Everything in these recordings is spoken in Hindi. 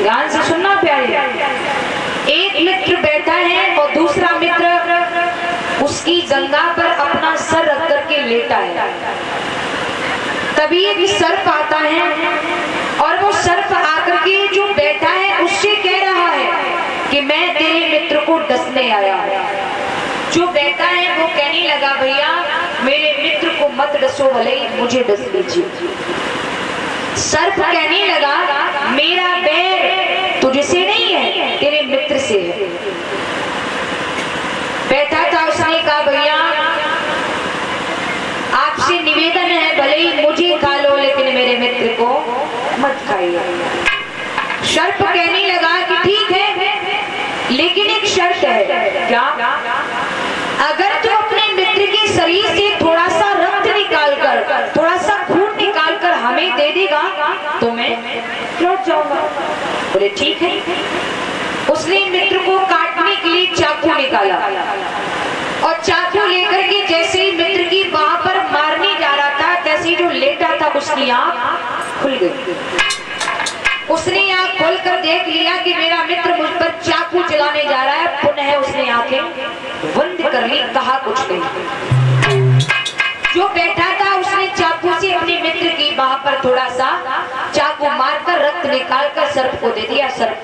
ध्यान से सुनना प्यारे। एक मित्र बैठा है और दूसरा मित्र उसकी जंघा पर अपना सर रख करके लेटा है। तभी एक सर्प आता है और वो सर्प आकर के जो बैठा है उससे कह रहा है कि मैं तेरे मित्र को डसने आया हूं। जो बैठा है वो कहने लगा भैया मेरे मित्र को मत डसो, भले ही मुझे डस लीजिए। सर्प कहने लगा मेरा बैर तुझसे नहीं है, तेरे मित्र से है। बैठा था उसने कहा भैया आपसे निवेदन है, भले ही मुझे खा लो लेकिन मेरे मित्र को मत खाइए। सर्प कहने लगा कि ठीक है लेकिन एक शर्त है। क्या? अगर तू अपने मित्र के शरीर से थोड़ा सा रक्त निकालकर, थोड़ा सा खून निकालकर हमें दे देगा तो मैं लौट जाऊंगा। बोले ठीक है। उसने मित्र को काटने के लिए चाकू निकाला और चाकू लेकर के जैसे ही मित्र की बाह पर मारने जा रहा था तैसे ही जो लेटा था उसकी आंख खुल गई। उसने आंख खोलकर देख लिया कि मेरा मित्र मुझ पर चाकू चलाने जा रहा है। पुनः उसने आंखें बंद कर ली, कहा कुछ नहीं। जो बैठा था उसने चाकू से अपने मित्र की बाह पर थोड़ा सा चाकू मारकर रक्त निकालकर सर्प को दे दिया। सर्प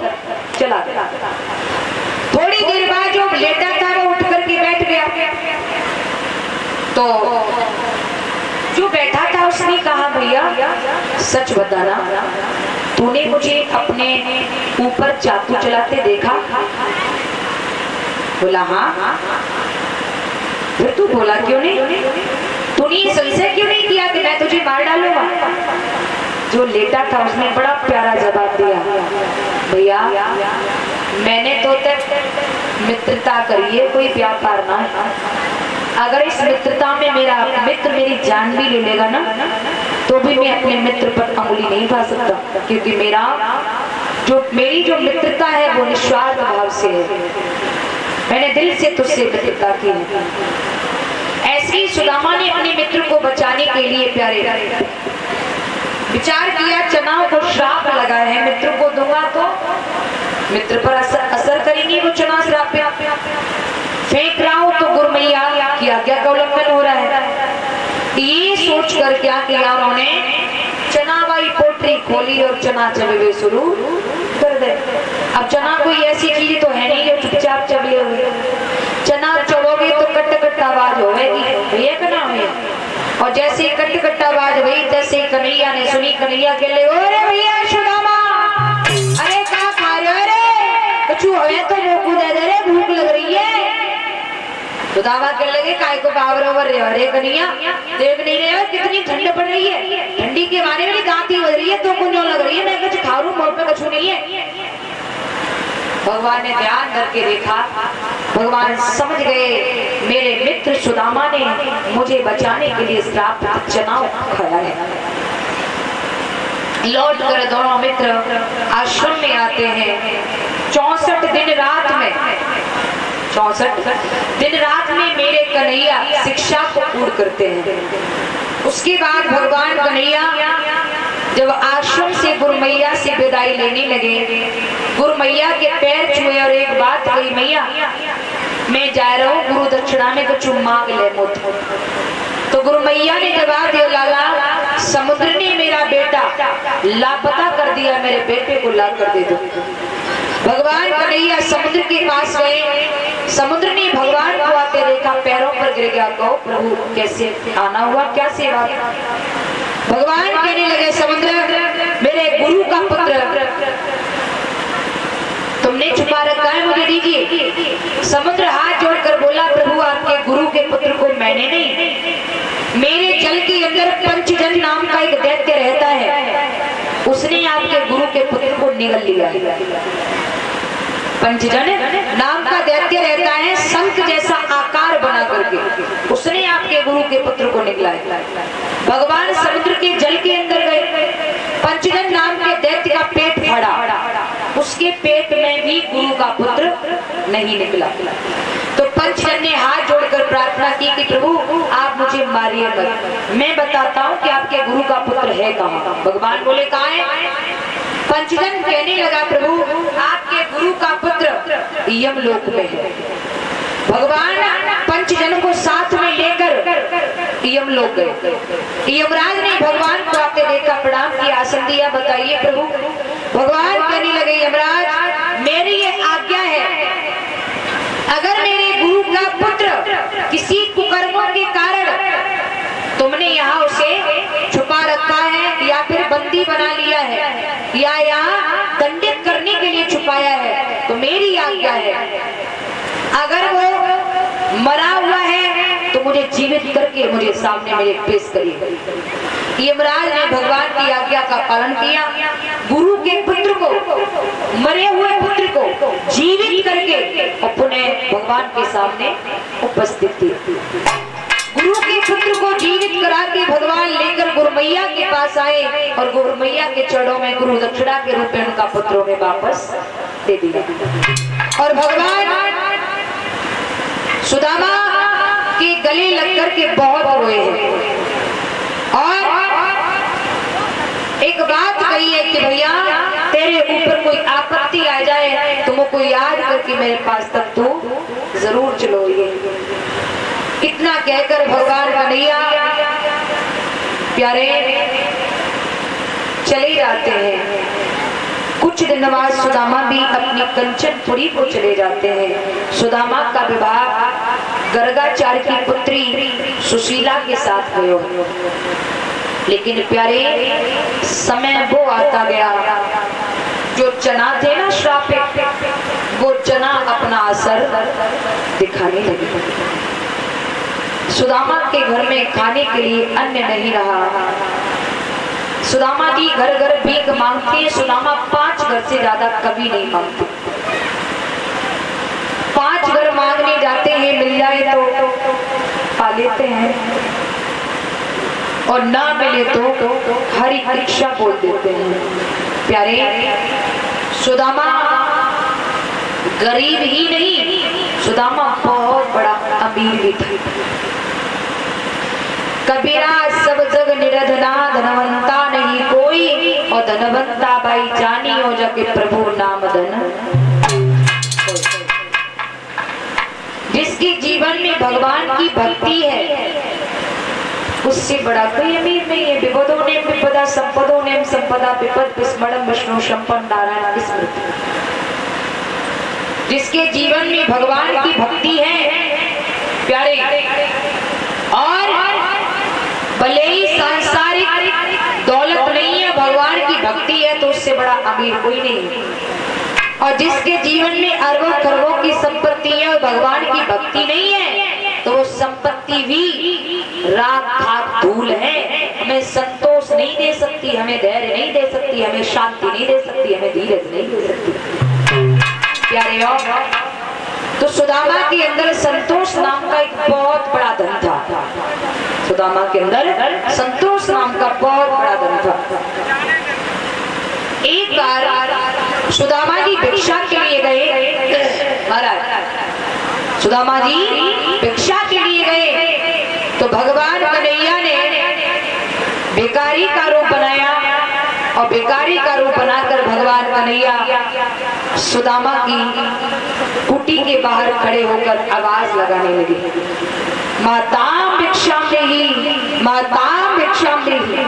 चला गया। थोड़ी देर बाद जो लेटा था वो उठ करके बैठ गया। तो जो बैठा था उसने कहा भैया सच बताना, तूने मुझे अपने ऊपर चाकू चलाते देखा? बोला हाँ। फिर तू बोला क्यों नहीं? तूने संशय क्यों नहीं किया कि मैं तुझे मार डालूंगा? जो लेटा था उसने बड़ा प्यारा जवाब दिया, भैया मैंने तो तक मित्रता करी है, कोई व्यापार ना। अगर इस मित्रता में मेरा मित्र मेरी जान भी ले लेगा ना तो भी मैं अपने मित्र पर अंगुली नहीं उठा सकता, क्योंकि मेरी जो मित्रता है वो निस्वार्थ भाव से है। मैंने दिल से तुझसे मित्रता की है। ऐसे ही सुदामा ने अपने मित्र को बचाने के लिए प्यारे विचार किया, चनाओं को श्राप लगा है, मित्र को दूंगा तो मित्र पर असर करेंगे वो चना श्राप। फेंक रहा हूं तो गुरमैया की आज्ञा का उल्लंघन हो रहा है। ये सोच कर क्या किया उन्होंने, चना वाली पोटरी खोली और चना चबे शुरू कर दे। अब चना कोई ऐसी चीज तो है नहीं जो चुपचाप चबले हुए। चना चबोगे तो कट कट आवाज होगी, ये करना है। और जैसे कट कट आवाज हुई तैसे कन्हैया ने सुनी। कन्हैया के लिए अरे भैया सुदामा, अरे क्या खा रहे हो? अरे कुछ है तो मुंह दे दे रे, भूख लग रही है। सुदामा कहने लगे काय को बाबर ओवर रे? अरे कन्हैया देख नहीं रहे कितनी ठंड पड़ रही है, ठंडी के बारे में दांती बज रही है, तो क्यों लग रही है? मैं कुछ खा लूं, मुंह पे कुछ नहीं है। भगवान ने ध्यान करके देखा, भगवान समझ गए मेरे मित्र सुदामा ने मुझे बचाने के लिए श्राप चना खाया है। लौट कर दोनों मित्र आश्रम में आते हैं। 64 दिन रात में मेरे कन्हैया शिक्षा को पूर्ण करते हैं। उसके बाद भगवान कन्हैया जब आश्रम से गुरमैया से विदाई लेने लगे, गुरमैया के पैर छुए और एक बात कही, मैया मैं जा रहा हूँ, गुरु दक्षिणा में कुछ मांग ले मुझ। तो गुरमैया ने जवाब दिया, लाला समुद्र ने मेरा बेटा लापता कर दिया, मेरे बेटे को ला कर दे दो। भगवान कन्हैया समुद्र के पास गए। समुद्र ने भगवान को आते देखा, पैरों पर गिर गया, कहो प्रभु कैसे आना हुआ, क्या सेवा? भगवान कहने लगे, समुद्र मेरे गुरु का पुत्र तुमने छुपा रखा है, मुझे दीजिए। समुद्र हाथ जोड़कर बोला, प्रभु आपके गुरु के पुत्र को मैंने नहीं, मेरे जल के अंदर पंचजन नाम का एक दैत्य रहता है, उसने आपके गुरु के पुत्र को निगल लिया। पंचजन नाम का दैत्य रहता है, शंख जैसा आकार बना करके, उसने आपके गुरु के पुत्र को निगला है। भगवान समुद्र के जल के अंदर गए, पंचजन नाम के दैत्य का पेट फाड़ा, उसके पेट में भी गुरु का पुत्र नहीं निकला। तो पंचजन ने हाथ जोड़कर प्रार्थना की कि प्रभु आप मुझे मारिए मत, मैं बताता हूँ कि आपके गुरु का पुत्र है कहाँ। भगवान बोले कहाँ है? पंचजन कहने लगा, प्रभु गुरु का पुत्र यमलोक में है। भगवान पंचजन को साथ में लेकर यमलोक गए। यमराज ने भगवान को आते देखा, प्रणाम किया, आसन दिया। बताइए प्रभु। भगवान कहने लगे, यमराज मेरी ये आज्ञा है, अगर मेरे गुरु का पुत्र किसी कुकर्मों के कारण तुमने यहाँ उसे छुपा रखा है या फिर बंदी बना लिया है या यहाँ दंडित करने के लिए छुपाया है, तो मेरी आज्ञा है, अगर वो मरा हुआ है तो मुझे जीवित करके मुझे सामने मेरे पेश करिए। यमराज ने भगवान की आज्ञा का पालन किया। गुरु के पुत्र को, मरे हुए पुत्र को जीवित करके और पुनः भगवान के सामने उपस्थित थी। गुरु के पुत्र को जीवित करा के भगवान लेकर गुरु मैया के पास आए और गुरु मैया के चरणों में गुरु दक्षिणा के रूप में उनका पुत्रों में वापस दे दिया। और भगवान सुदामा के गले लगकर के बहुत रोए हैं और एक बात कही है कि भैया तेरे ऊपर कोई आपत्ति आ जाए तो मुझको याद करके मेरे पास तक तू जरूर चलोगे। इतना कहकर भगवान कन्हैया प्यारे चले जाते हैं। कुछ दिन बाद सुदामा भी अपनी कंचनपुरी को चले जाते हैं। सुदामा का विवाह गर्गाचार्य की पुत्री सुशीला के साथ हुआ। लेकिन प्यारे समय वो आता गया, जो चना थे ना श्रापित, वो चना अपना असर दिखाने लगे। सुदामा के घर में खाने के लिए अन्न नहीं रहा। सुदामा जी घर घर भीख मांगते हैं। सुदामा 5 घर से ज्यादा कभी नहीं मांगते। 5 घर मांगने जाते हैं, मिल जाए तो पा लेते हैं और ना मिले तो हरी परीक्षा बोल देते हैं। प्यारे सुदामा गरीब ही नहीं, सुदामा बहुत बड़ा अमीर भी था। कबीरा सब जग निरधना, धनवंता नहीं कोई, और धनवंता भाई जानी हो जाके प्रभु नाम धन। जिसके जीवन में भगवान की भक्ति है उससे बड़ा कोई अमीर नहीं है। विपदो ने विपदा, संपदो ने संपदा, विपद विस्मरणम विष्णु संपन्न नारायण स्मृति। जिसके जीवन में भगवान की भक्ति है प्यारे, और भले ही सांसारिक दौलत नहीं है, भगवान की भक्ति है, तो उससे बड़ा अमीर कोई नहीं है। और जिसके जीवन में अरबों खरबों की संपत्ति है और भगवान की भक्ति नहीं है, तो वो संपत्ति भी राख खाक धूल है। हमें संतोष नहीं दे सकती, हमें धैर्य नहीं दे सकती, हमें शांति नहीं दे सकती, हमें धीरज नहीं दे सकती। प्यारे और तो सुदामा के अंदर संतोष नाम का एक बहुत बड़ा धन था। सुदामा के अंदर संतोष नाम का बहुत बड़ा धन था। एक बार सुदामा जी भिक्षा के लिए गए। महाराज सुदामा जी भिक्षा के लिए गए तो भगवान कन्हैया ने भिखारी का रूप बनाया और भिखारी का रूप बनाकर भगवान कन्हैया सुदामा की कुटी के बाहर खड़े होकर आवाज लगाने लगे, माताम भिक्षाम देहि, माताम भिक्षाम देहि।